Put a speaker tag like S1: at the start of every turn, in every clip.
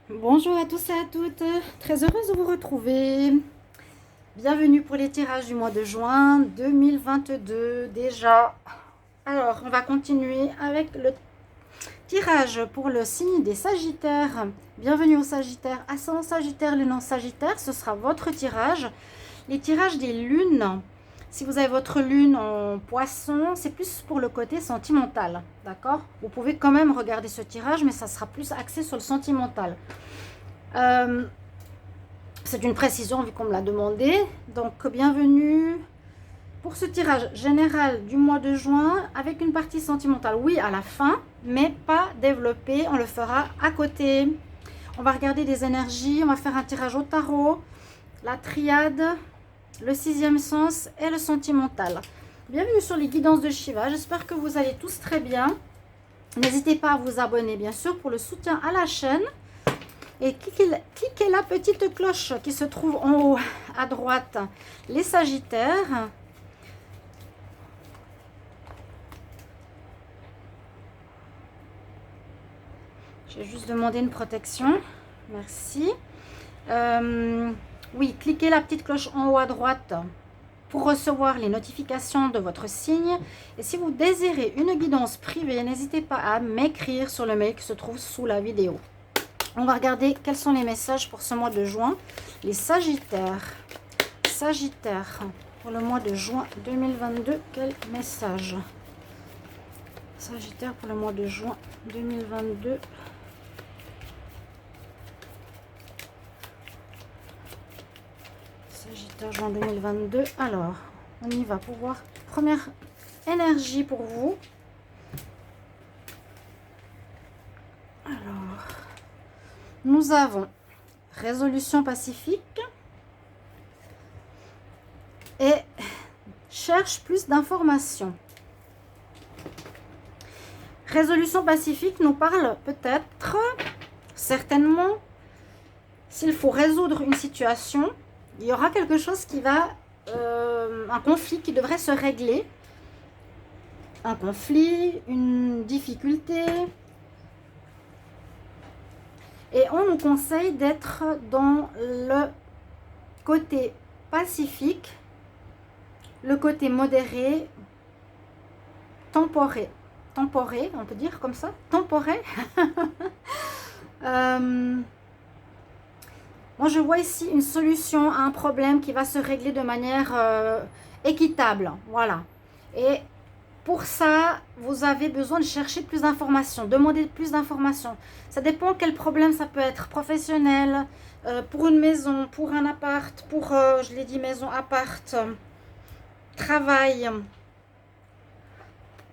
S1: Bonjour à tous et à toutes, très heureuse de vous retrouver. Bienvenue pour les tirages du mois de juin 2022 déjà. Alors, on va continuer avec le tirage pour le signe des Sagittaires. Bienvenue aux Sagittaires, ascendant Sagittaire, le non Sagittaire, ce sera votre tirage. Les tirages des lunes, si vous avez votre lune en poisson, c'est plus pour le côté sentimental, d'accord? Vous pouvez quand même regarder ce tirage, mais ça sera plus axé sur le sentimental. C'est une précision vu qu'on me l'a demandé. Donc, bienvenue pour ce tirage général du mois de juin avec une partie sentimentale. Oui, à la fin, mais pas développée. On le fera à côté. On va regarder des énergies. On va faire un tirage au tarot, la triade, le sixième sens et le sentimental. Bienvenue sur les guidances de Shiva. J'espère que vous allez tous très bien. N'hésitez pas à vous abonner, bien sûr, pour le soutien à la chaîne. Et cliquez la petite cloche qui se trouve en haut à droite. Les Sagittaires. J'ai juste demandé une protection. Merci. Oui, cliquez la petite cloche en haut à droite pour recevoir les notifications de votre signe. Et si vous désirez une guidance privée, n'hésitez pas à m'écrire sur le mail qui se trouve sous la vidéo. On va regarder quels sont les messages pour ce mois de juin. Les Sagittaires. Sagittaire, pour le mois de juin 2022, quel message? Sagittaire pour le mois de juin 2022. Sagittaire, juin 2022. Alors, on y va pour voir. Première énergie pour vous. Alors, nous avons résolution pacifique et cherche plus d'informations. Résolution pacifique nous parle peut-être, certainement, s'il faut résoudre une situation, il y aura quelque chose qui va, un conflit qui devrait se régler. Un conflit, une difficulté. Et on nous conseille d'être dans le côté pacifique, le côté modéré, temporé, on peut dire comme ça, temporé. Moi, je vois ici une solution à un problème qui va se régler de manière équitable, voilà. Et pour ça, vous avez besoin de chercher plus d'informations, demander plus d'informations. Ça dépend quel problème ça peut être, professionnel, pour une maison, pour un appart, pour, je l'ai dit, maison, appart, travail.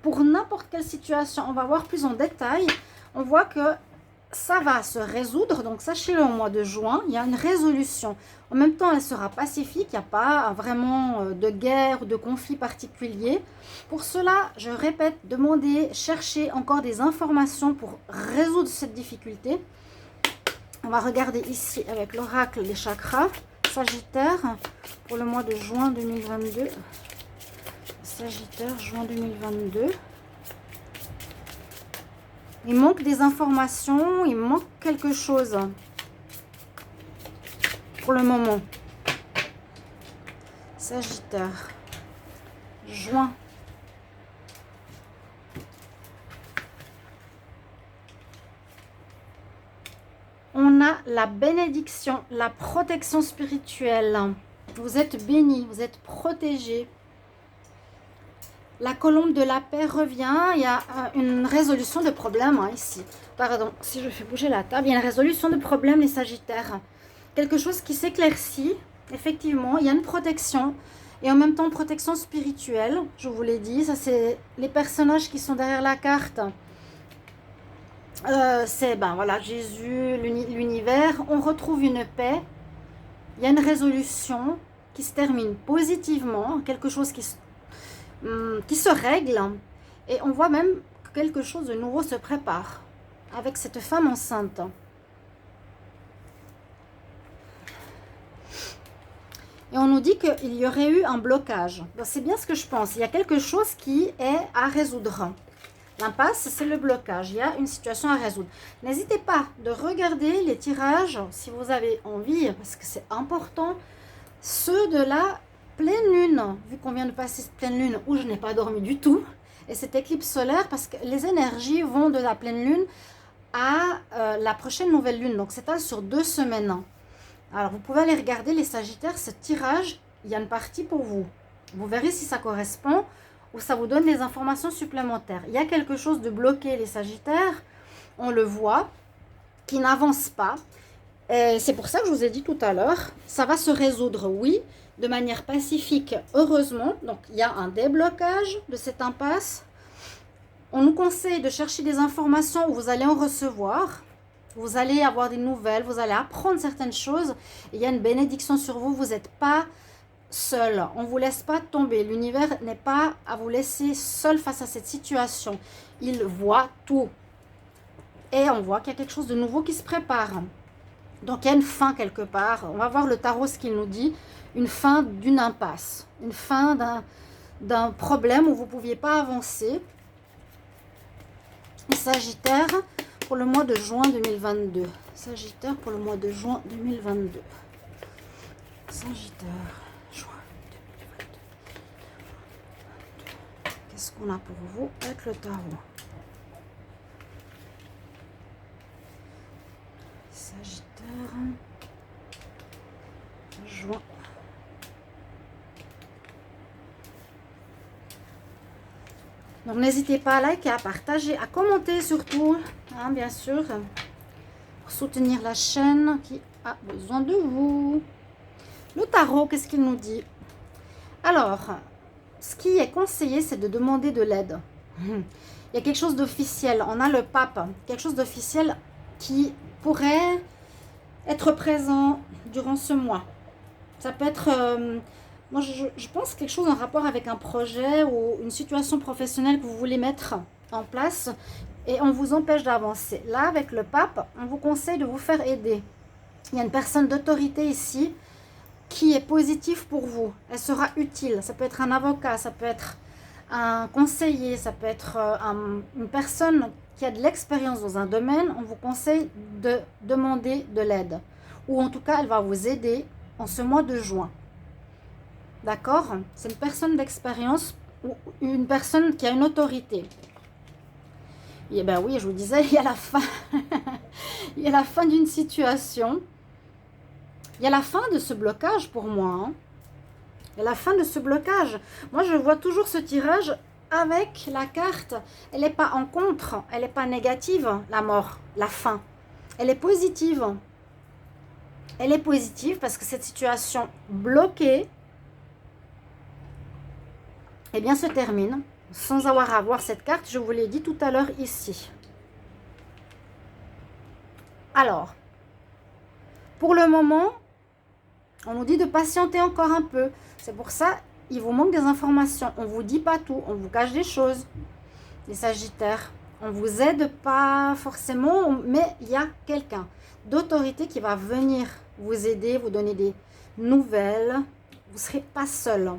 S1: Pour n'importe quelle situation, on va voir plus en détail. On voit que ça va se résoudre, donc sachez-le, au mois de juin, il y a une résolution. En même temps, elle sera pacifique, il n'y a pas vraiment de guerre ou de conflit particulier. Pour cela, je répète, demandez, cherchez encore des informations pour résoudre cette difficulté. On va regarder ici avec l'oracle des chakras. Sagittaire, pour le mois de juin 2022. Sagittaire, juin 2022. Il manque des informations, il manque quelque chose pour le moment. Sagittaire, juin. On a la bénédiction, la protection spirituelle. Vous êtes bénis, vous êtes protégés. La colombe de la paix revient. Il y a une résolution de problème ici. Pardon, si je fais bouger la table, il y a une résolution de problème, les Sagittaires. Quelque chose qui s'éclaircit. Effectivement, il y a une protection. Et en même temps, protection spirituelle. Je vous l'ai dit, ça c'est les personnages qui sont derrière la carte. C'est, ben voilà, Jésus, l'univers. On retrouve une paix. Il y a une résolution qui se termine positivement. Quelque chose qui se règle, et on voit même que quelque chose de nouveau se prépare avec cette femme enceinte. Et on nous dit qu'il y aurait eu un blocage. C'est bien ce que je pense. Il y a quelque chose qui est à résoudre. L'impasse, c'est le blocage. Il y a une situation à résoudre. N'hésitez pas de regarder les tirages si vous avez envie, parce que c'est important. Ceux de la pleine lune, vu qu'on vient de passer cette pleine lune où je n'ai pas dormi du tout, et cette éclipse solaire, parce que les énergies vont de la pleine lune à la prochaine nouvelle lune. Donc, c'est sur 2 semaines. Alors, vous pouvez aller regarder les Sagittaires. Ce tirage, il y a une partie pour vous. Vous verrez si ça correspond ou ça vous donne des informations supplémentaires. Il y a quelque chose de bloqué, les Sagittaires. On le voit, qui n'avance pas. C'est pour ça que je vous ai dit tout à l'heure, ça va se résoudre, oui, de manière pacifique, heureusement. Donc, il y a un déblocage de cette impasse. On nous conseille de chercher des informations où vous allez en recevoir. Vous allez avoir des nouvelles, vous allez apprendre certaines choses. Il y a une bénédiction sur vous, vous n'êtes pas seul. On ne vous laisse pas tomber. L'univers n'est pas à vous laisser seul face à cette situation. Il voit tout. Et on voit qu'il y a quelque chose de nouveau qui se prépare. Donc, il y a une fin quelque part. On va voir le tarot ce qu'il nous dit. Une fin d'une impasse. Une fin d'un problème où vous ne pouviez pas avancer. Sagittaire pour le mois de juin 2022. Sagittaire pour le mois de juin 2022. Sagittaire, juin 2022. Qu'est-ce qu'on a pour vous avec le tarot? Sagittaire, juin. Donc, n'hésitez pas à liker, à partager, à commenter surtout, hein, bien sûr, pour soutenir la chaîne qui a besoin de vous. Le tarot, qu'est-ce qu'il nous dit? Alors, ce qui est conseillé, c'est de demander de l'aide. Il y a quelque chose d'officiel. On a le pape, quelque chose d'officiel qui pourrait être présent durant ce mois. Ça peut être... moi, je pense quelque chose en rapport avec un projet ou une situation professionnelle que vous voulez mettre en place et on vous empêche d'avancer. Là, avec le pape, on vous conseille de vous faire aider. Il y a une personne d'autorité ici qui est positive pour vous. Elle sera utile. Ça peut être un avocat, ça peut être un conseiller, ça peut être une personne qui a de l'expérience dans un domaine. On vous conseille de demander de l'aide. Ou en tout cas, elle va vous aider en ce mois de juin. D'accord? C'est une personne d'expérience ou une personne qui a une autorité. Et bien oui, je vous disais, il y a la fin. Il y a la fin d'une situation. Il y a la fin de ce blocage pour moi. Hein. Il y a la fin de ce blocage. Moi, je vois toujours ce tirage avec la carte. Elle n'est pas en contre. Elle n'est pas négative, la mort, la fin. Elle est positive. Elle est positive parce que cette situation bloquée, eh bien, se termine sans avoir à voir cette carte. Je vous l'ai dit tout à l'heure ici. Alors, pour le moment, on nous dit de patienter encore un peu. C'est pour ça, il vous manque des informations. On ne vous dit pas tout, on vous cache des choses. Les Sagittaires, on ne vous aide pas forcément, mais il y a quelqu'un d'autorité qui va venir vous aider, vous donner des nouvelles. Vous ne serez pas seul.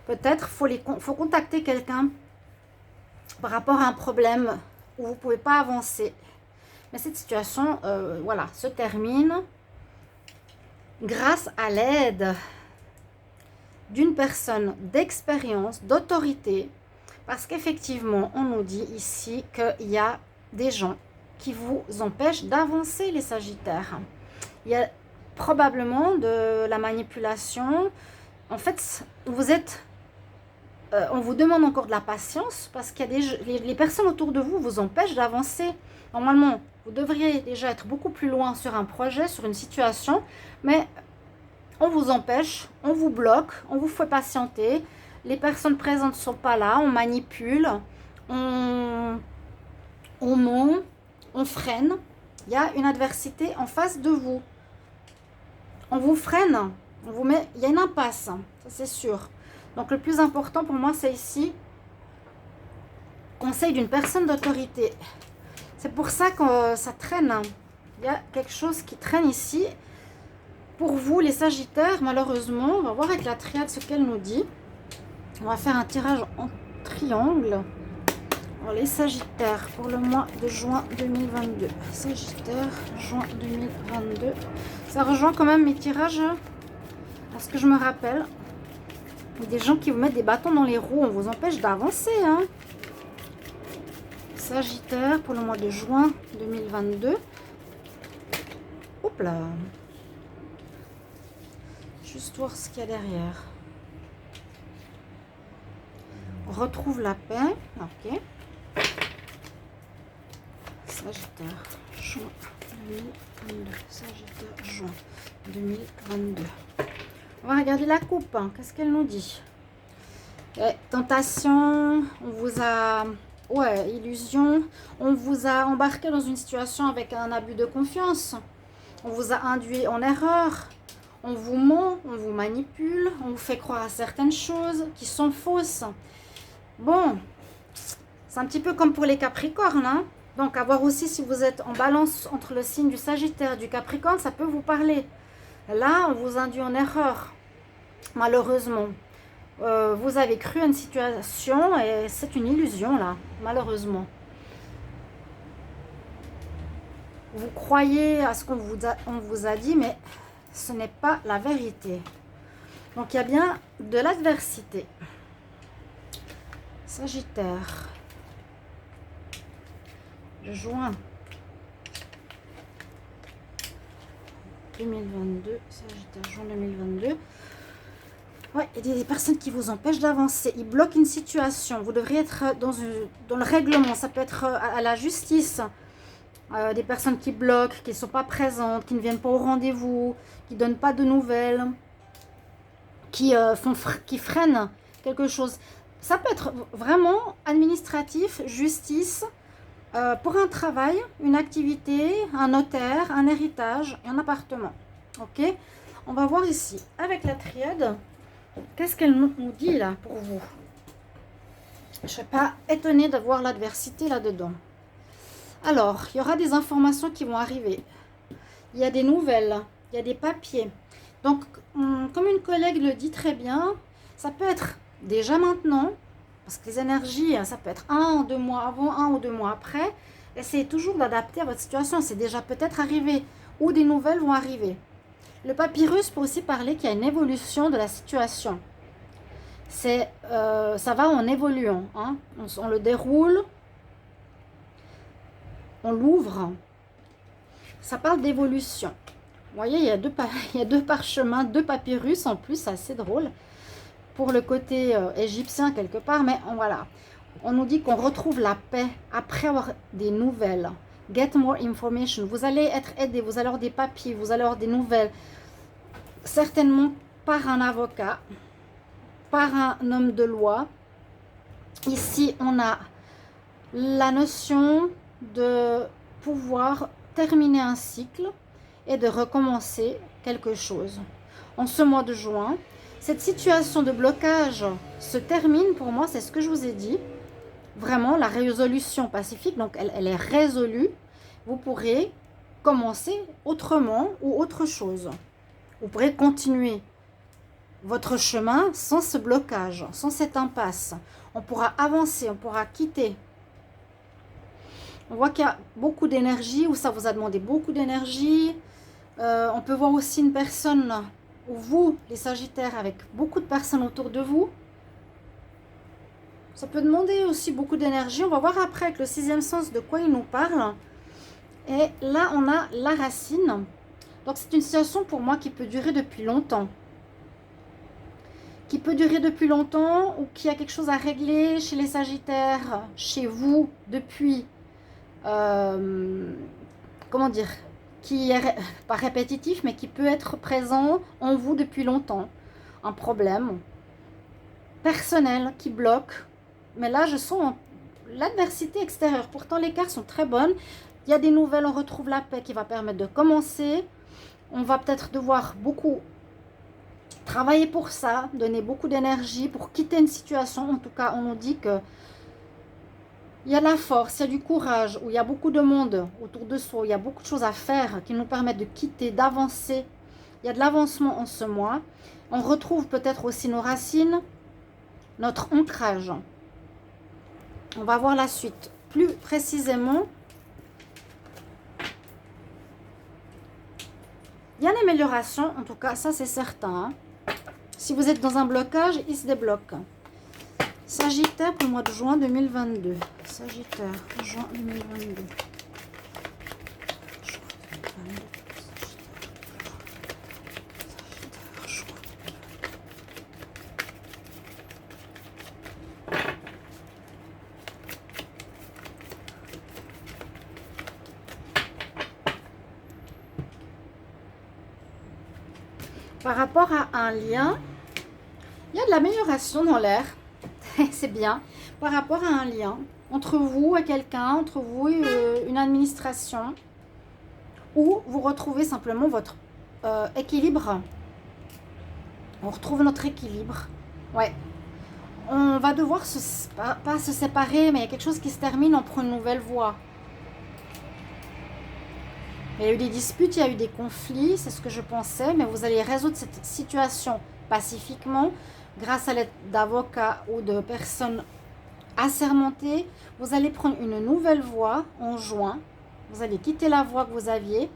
S1: Peut-être faut contacter quelqu'un par rapport à un problème où vous ne pouvez pas avancer. Mais cette situation, voilà, se termine grâce à l'aide d'une personne d'expérience, d'autorité. Parce qu'effectivement, on nous dit ici qu'il y a des gens qui vous empêchent d'avancer, les Sagittaires. Il y a probablement de la manipulation. En fait, vous êtes... on vous demande encore de la patience parce qu'il y a les personnes autour de vous vous empêchent d'avancer. Normalement, vous devriez déjà être beaucoup plus loin sur un projet, sur une situation, mais on vous empêche, on vous bloque, on vous fait patienter. Les personnes présentes ne sont pas là, on manipule, on ment, on freine. Il y a une adversité en face de vous. On vous freine, on vous met, il y a une impasse, ça c'est sûr. Donc, le plus important pour moi, c'est ici, conseil d'une personne d'autorité. C'est pour ça que ça traîne. Il y a quelque chose qui traîne ici. Pour vous, les Sagittaires, malheureusement, on va voir avec la triade ce qu'elle nous dit. On va faire un tirage triangle. Alors, les Sagittaires pour le mois de juin 2022. Sagittaire, juin 2022. Ça rejoint quand même mes tirages, à ce que je me rappelle. Il y a des gens qui vous mettent des bâtons dans les roues, on vous empêche d'avancer. Hein. Sagittaire pour le mois de juin 2022. Hop là. Juste voir ce qu'il y a derrière. On retrouve la paix. Ok. Sagittaire, juin 2022. Sagittaire, juin 2022. On va regarder la coupe. Hein. Qu'est-ce qu'elle nous dit? Tentation, on vous a... Ouais, illusion. On vous a embarqué dans une situation avec un abus de confiance. On vous a induit en erreur. On vous ment, on vous manipule. On vous fait croire à certaines choses qui sont fausses. Bon, c'est un petit peu comme pour les Capricornes. Hein. Donc, à voir aussi si vous êtes en balance entre le signe du Sagittaire et du Capricorne, ça peut vous parler. Là, on vous induit en erreur. Malheureusement. Vous avez cru à une situation et c'est une illusion là, malheureusement. Vous croyez à ce qu'on vous a dit, mais ce n'est pas la vérité. Donc il y a bien de l'adversité. Sagittaire. Juin 2022. Sagittaire, juin 2022. Ouais, il y a des personnes qui vous empêchent d'avancer. Ils bloquent une situation. Vous devriez être dans le règlement. Ça peut être à la justice. Des personnes qui bloquent, qui ne sont pas présentes, qui ne viennent pas au rendez-vous, qui ne donnent pas de nouvelles, qui freinent quelque chose. Ça peut être vraiment administratif, justice, pour un travail, une activité, un notaire, un héritage, un appartement. Ok? On va voir ici, avec la triade. Qu'est-ce qu'elle nous dit là pour vous? Je ne serais pas étonnée d'avoir l'adversité là-dedans. Alors, il y aura des informations qui vont arriver. Il y a des nouvelles, il y a des papiers. Donc, comme une collègue le dit très bien, ça peut être déjà maintenant, parce que les énergies, ça peut être 1 ou 2 mois avant, 1 ou 2 mois après. Essayez toujours d'adapter à votre situation. C'est déjà peut-être arrivé, ou des nouvelles vont arriver. Le papyrus peut aussi parler qu'il y a une évolution de la situation. Ça va en évoluant. Hein. On le déroule, on l'ouvre. Ça parle d'évolution. Vous voyez, il y a deux parchemins, 2 papyrus en plus, c'est assez drôle. Pour le côté égyptien quelque part, mais voilà. On nous dit qu'on retrouve la paix après avoir des nouvelles. Get more information. Vous allez être aidé, vous allez avoir des papiers, vous allez avoir des nouvelles. Certainement par un avocat, par un homme de loi. Ici, on a la notion de pouvoir terminer un cycle et de recommencer quelque chose. En ce mois de juin, cette situation de blocage se termine pour moi, c'est ce que je vous ai dit. Vraiment, la résolution pacifique, donc elle est résolue. Vous pourrez commencer autrement ou autre chose. Vous pourrez continuer votre chemin sans ce blocage, sans cette impasse. On pourra avancer, on pourra quitter. On voit qu'il y a beaucoup d'énergie, ou ça vous a demandé beaucoup d'énergie. On peut voir aussi une personne, ou vous, les Sagittaires, avec beaucoup de personnes autour de vous. Ça peut demander aussi beaucoup d'énergie. On va voir après avec le 6e sens de quoi il nous parle. Et là, on a la racine. Donc, c'est une situation pour moi qui peut durer depuis longtemps. Qui peut durer depuis longtemps ou qui a quelque chose à régler chez les Sagittaires, chez vous, depuis... comment dire, qui est pas répétitif, mais qui peut être présent en vous depuis longtemps. Un problème personnel qui bloque. Mais là, je sens l'adversité extérieure. Pourtant, les cartes sont très bonnes. Il y a des nouvelles, on retrouve la paix qui va permettre de commencer. On va peut-être devoir beaucoup travailler pour ça, donner beaucoup d'énergie pour quitter une situation. En tout cas, on nous dit que il y a de la force, il y a du courage, où il y a beaucoup de monde autour de soi, il y a beaucoup de choses à faire qui nous permettent de quitter, d'avancer. Il y a de l'avancement en ce mois. On retrouve peut-être aussi nos racines, notre ancrage. On va voir la suite. Plus précisément, il y a une amélioration, en tout cas, ça c'est certain. Si vous êtes dans un blocage, il se débloque. Sagittaire pour le mois de juin 2022. Sagittaire, juin 2022. Par rapport à un lien, il y a de l'amélioration dans l'air. C'est bien. Par rapport à un lien entre vous et quelqu'un, entre vous et une administration, où vous retrouvez simplement votre équilibre. On retrouve notre équilibre. Ouais. On va devoir pas se séparer, mais il y a quelque chose qui se termine, on prend une nouvelle voie. Il y a eu des disputes, il y a eu des conflits, c'est ce que je pensais, mais vous allez résoudre cette situation pacifiquement grâce à l'aide d'avocats ou de personnes assermentées. Vous allez prendre une nouvelle voie en juin. Vous allez quitter la voie que vous aviez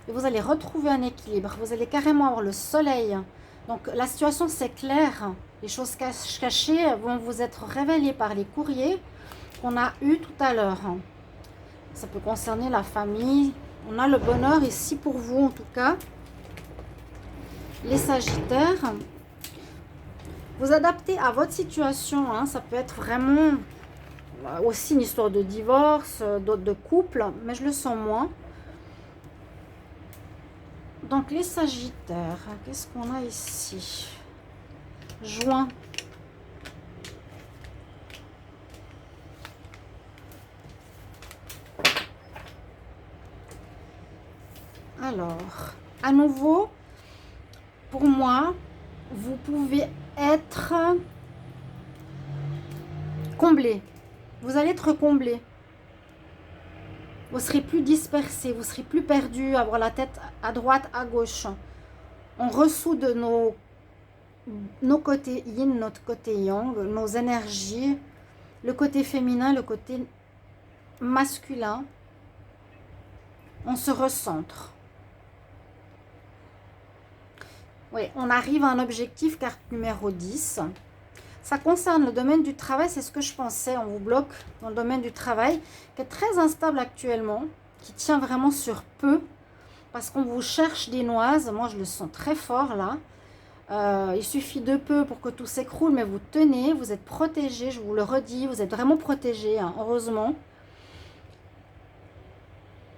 S1: et vous allez retrouver un équilibre. Vous allez carrément avoir le soleil. Donc la situation c'est clair. Les choses cachées vont vous être révélées par les courriers qu'on a eu tout à l'heure. Ça peut concerner la famille. On a le bonheur ici pour vous en tout cas. Les Sagittaires, vous adaptez à votre situation. Hein. Ça peut être vraiment aussi une histoire de divorce, de couple, mais je le sens moins. Donc les Sagittaires, qu'est-ce qu'on a ici? Juin. Alors, à nouveau, pour moi, vous pouvez être comblé. Vous allez être comblé. Vous serez plus dispersé, vous serez plus perdu, avoir la tête à droite, à gauche. On ressoude nos côtés yin, notre côté yang, nos énergies, le côté féminin, le côté masculin. On se recentre. Oui, on arrive à un objectif, carte numéro 10. Ça concerne le domaine du travail, c'est ce que je pensais. On vous bloque dans le domaine du travail, qui est très instable actuellement, qui tient vraiment sur peu, parce qu'on vous cherche des noises. Moi, je le sens très fort là. Il suffit de peu pour que tout s'écroule, mais vous tenez, vous êtes protégé, je vous le redis, vous êtes vraiment protégé, hein, heureusement.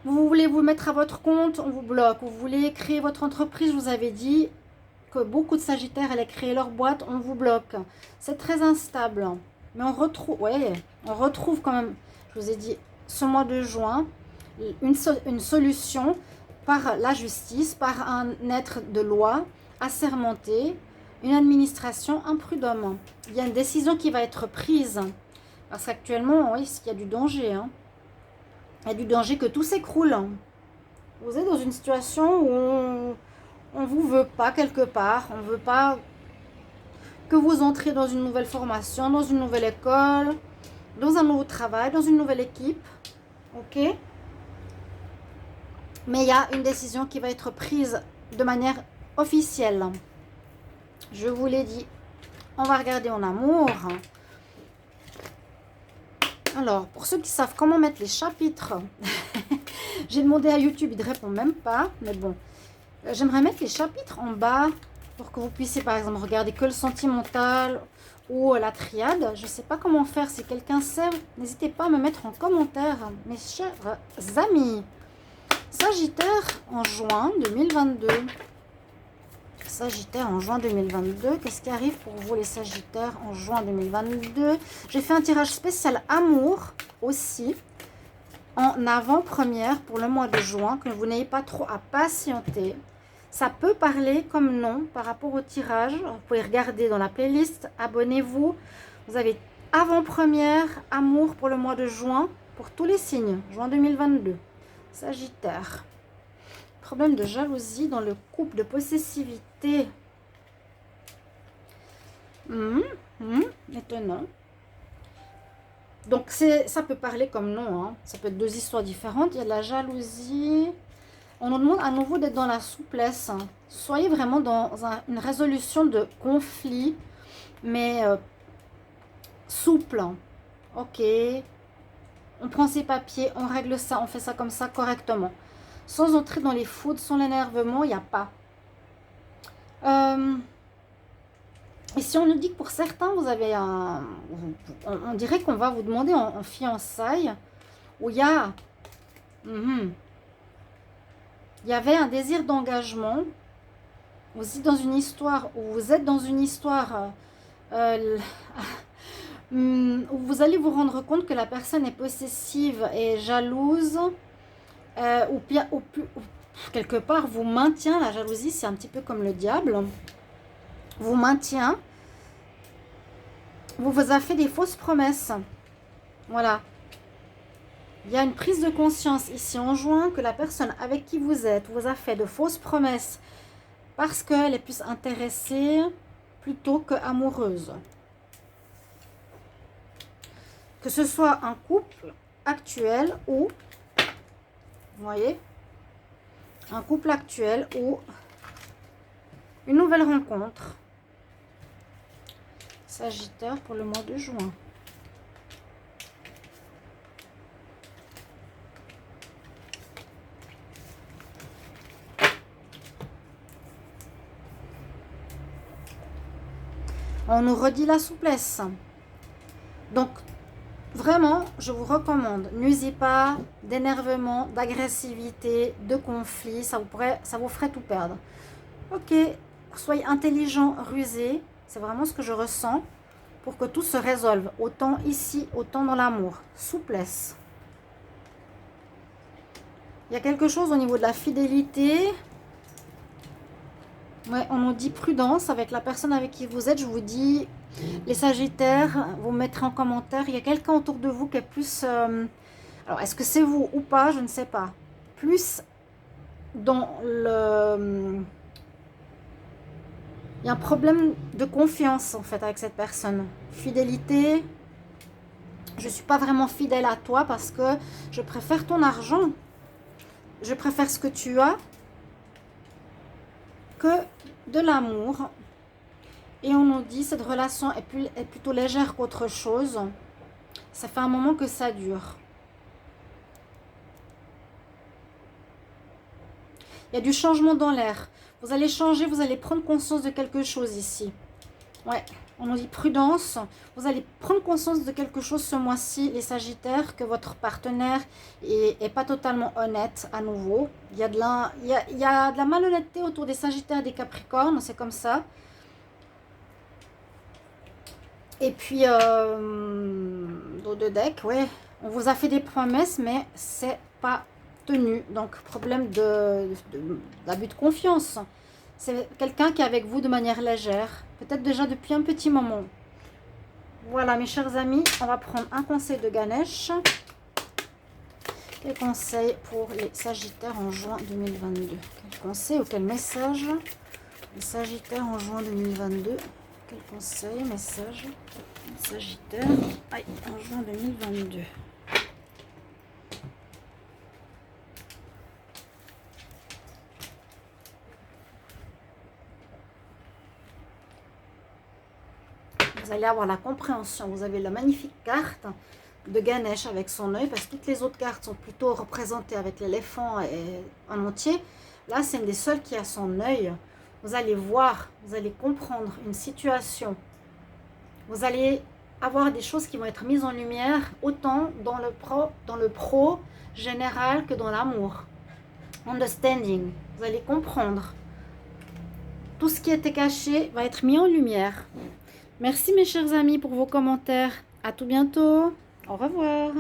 S1: Vous voulez vous mettre à votre compte, on vous bloque. Vous voulez créer votre entreprise, je vous avais dit que beaucoup de Sagittaires allaient créer leur boîte, on vous bloque. C'est très instable. Mais on retrouve quand même, je vous ai dit, ce mois de juin, une solution par la justice, par un être de loi assermenté, une administration, un prud'homme. Il y a une décision qui va être prise. Parce qu'actuellement, oui, il y a du danger. Hein. Il y a du danger que tout s'écroule. Vous êtes dans une situation où on ne vous veut pas quelque part. On ne veut pas que vous entrez dans une nouvelle formation, dans une nouvelle école, dans un nouveau travail, dans une nouvelle équipe. Ok? Mais il y a une décision qui va être prise de manière officielle. Je vous l'ai dit. On va regarder en amour. Alors, pour ceux qui savent comment mettre les chapitres, j'ai demandé à YouTube, il ne répond même pas. Mais bon, j'aimerais mettre les chapitres en bas pour que vous puissiez, par exemple, regarder que le sentimental ou la triade. Je ne sais pas comment faire. Si quelqu'un sait, n'hésitez pas à me mettre en commentaire, mes chers amis. Sagittaire en juin 2022. Sagittaire en juin 2022. Qu'est-ce qui arrive pour vous les Sagittaires en juin 2022? J'ai fait un tirage spécial amour aussi en avant-première pour le mois de juin, que vous n'ayez pas trop à patienter. Ça peut parler comme non par rapport au tirage. Vous pouvez regarder dans la playlist. Abonnez-vous. Vous avez avant-première amour pour le mois de juin pour tous les signes. Juin 2022. Sagittaire. Problème de jalousie dans le couple, de possessivité. Étonnant. Donc, ça peut parler comme non, hein. Ça peut être deux histoires différentes. Il y a de la jalousie. On nous demande à nouveau d'être dans la souplesse. Soyez vraiment dans une résolution de conflit, mais souple. Ok, on prend ses papiers, on règle ça, on fait ça comme ça correctement. Sans entrer dans les foudres, sans l'énervement, il n'y a pas. Ici, on nous dit que pour certains, vous avez un... On dirait qu'on va vous demander en fiançailles, où il y a... il y avait un désir d'engagement. Vous êtes dans une histoire, où vous êtes dans une histoire... où vous allez vous rendre compte que la personne est possessive et jalouse, ou quelque part vous maintient. La jalousie, c'est un petit peu comme le diable, vous maintient, vous a fait des fausses promesses. Voilà, il y a une prise de conscience ici en juin que la personne avec qui vous êtes vous a fait de fausses promesses parce qu'elle est plus intéressée plutôt que amoureuse. Que ce soit un couple actuel ou, vous voyez, un couple actuel ou une nouvelle rencontre. Sagittaire pour le mois de juin. On nous redit la souplesse. Donc, vraiment, je vous recommande, n'usez pas d'énervement, d'agressivité, de conflit, ça vous ferait tout perdre. Ok, soyez intelligent, rusé, c'est vraiment ce que je ressens, pour que tout se résolve, autant ici, autant dans l'amour. Souplesse. Il y a quelque chose au niveau de la fidélité. Ouais, on nous dit prudence avec la personne avec qui vous êtes. Je vous dis, les Sagittaires, vous mettrez en commentaire. Il y a quelqu'un autour de vous qui est plus... alors, est-ce que c'est vous ou pas? Je ne sais pas. Plus dans le... Il y a un problème de confiance, en fait, avec cette personne. Fidélité. Je ne suis pas vraiment fidèle à toi parce que je préfère ton argent. Je préfère ce que tu as que de l'amour. Et on nous dit cette relation est plutôt légère qu'autre chose. Ça fait un moment que ça dure. Il y a du changement dans l'air. Vous allez changer, vous allez prendre conscience de quelque chose ici. Ouais, on nous dit prudence. Vous allez prendre conscience de quelque chose ce mois-ci, les Sagittaires, que votre partenaire est pas totalement honnête à nouveau. Il y a de la malhonnêteté autour des Sagittaires et des Capricornes, c'est comme ça. Et puis, dos de deck, ouais, on vous a fait des promesses, mais c'est pas tenu. Donc, problème d'abus de confiance. C'est quelqu'un qui est avec vous de manière légère, peut-être déjà depuis un petit moment. Voilà, mes chers amis, on va prendre un conseil de Ganesh. Quel conseil pour les Sagittaires en juin 2022? Quel conseil ou quel message? Les Sagittaires en juin 2022. Quel conseil, message, Sagittaire, en juin 2022. Vous allez avoir la compréhension. Vous avez la magnifique carte de Ganesh avec son œil, parce que toutes les autres cartes sont plutôt représentées avec l'éléphant en entier. Là, c'est une des seules qui a son œil. Vous allez voir, vous allez comprendre une situation. Vous allez avoir des choses qui vont être mises en lumière, autant dans le pro général que dans l'amour. Understanding. Vous allez comprendre. Tout ce qui était caché va être mis en lumière. Merci mes chers amis pour vos commentaires. À tout bientôt. Au revoir.